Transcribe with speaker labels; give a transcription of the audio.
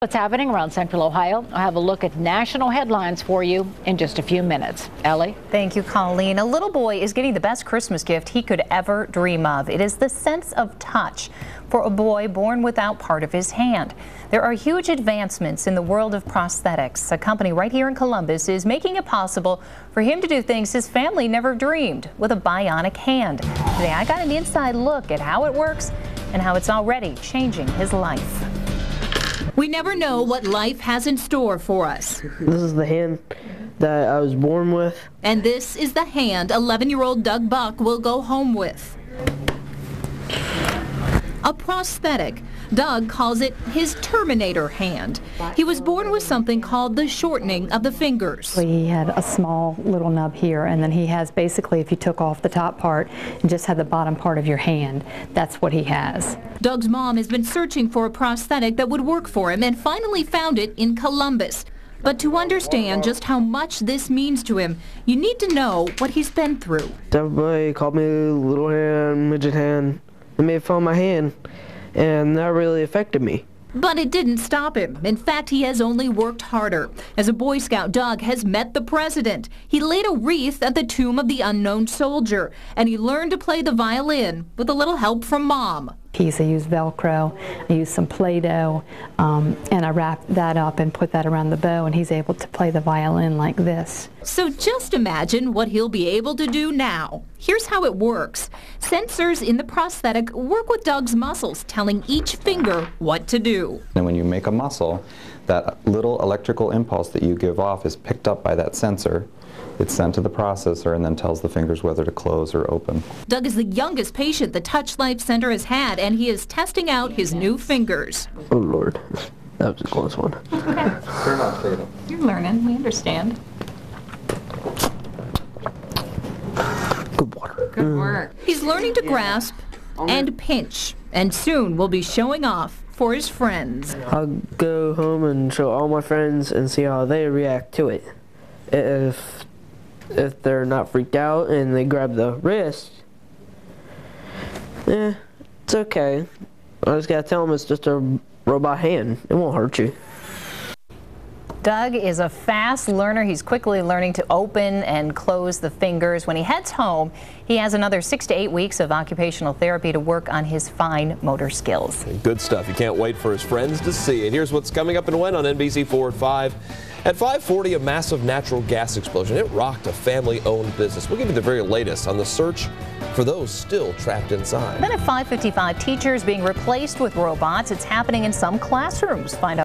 Speaker 1: What's happening around Central Ohio? I'll have a look at national headlines for you in just a few minutes. Ellie?
Speaker 2: Thank you, Colleen. A little boy is getting the best Christmas gift he could ever dream of. It is the sense of touch for a boy born without part of his hand. There are huge advancements in the world of prosthetics. A company right here in Columbus is making it possible for him to do things his family never dreamed with a bionic hand. Today, I got an inside look at how it works and how it's already changing his life.
Speaker 3: We never know what life has in store for us.
Speaker 4: This is the hand that I was born with.
Speaker 3: And this is the hand 11-year-old Doug Buck will go home with. A prosthetic. Doug calls it his Terminator hand. He was born with something called the shortening of the fingers.
Speaker 5: He had a small little nub here, and then he has basically, if you took off the top part and just had the bottom part of your hand, that's what he has.
Speaker 3: Doug's mom has been searching for a prosthetic that would work for him and finally found it in Columbus. But to understand just how much this means to him, you need to know what he's been through.
Speaker 4: Everybody called me little hand, midget hand. They made fun of my hand, and that really affected me.
Speaker 3: But it didn't stop him. In fact, he has only worked harder. As a Boy Scout, Doug has met the president. He laid a wreath at the tomb of the unknown soldier, and he learned to play the violin with a little help from Mom.
Speaker 5: I used Velcro, I used some Play-Doh, and I wrapped that up and put that around the bow, and he's able to play the violin like this.
Speaker 3: So just imagine what he'll be able to do now. Here's how it works. Sensors in the prosthetic work with Doug's muscles, telling each finger what to do.
Speaker 6: And when you make a muscle, that little electrical impulse that you give off is picked up by that sensor. It's sent to the processor and then tells the fingers whether to close or open.
Speaker 3: Doug is the youngest patient the Touch Life Center has had, and he is testing out his new fingers.
Speaker 4: Oh, Lord. That was a close one.
Speaker 3: Okay.
Speaker 6: They're not fatal.
Speaker 3: You're learning. We understand.
Speaker 4: Good water.
Speaker 3: Good work. He's learning to grasp and pinch, and soon will be showing off for his friends.
Speaker 4: I'll go home and show all my friends and see how they react to it. If they're not freaked out and they grab the wrist, it's okay. I just gotta tell them it's just a robot hand. It won't hurt you.
Speaker 2: Doug is a fast learner. He's quickly learning to open and close the fingers. When he heads home, he has another 6 to 8 weeks of occupational therapy to work on his fine motor skills.
Speaker 7: Good stuff. You can't wait for his friends to see it. Here's what's coming up and when on NBC4 at 5. At 5:40, a massive natural gas explosion. It rocked a family-owned business. We'll give you the very latest on the search for those still trapped inside.
Speaker 2: Then at 5:55, teachers being replaced with robots. It's happening in some classrooms. Find out.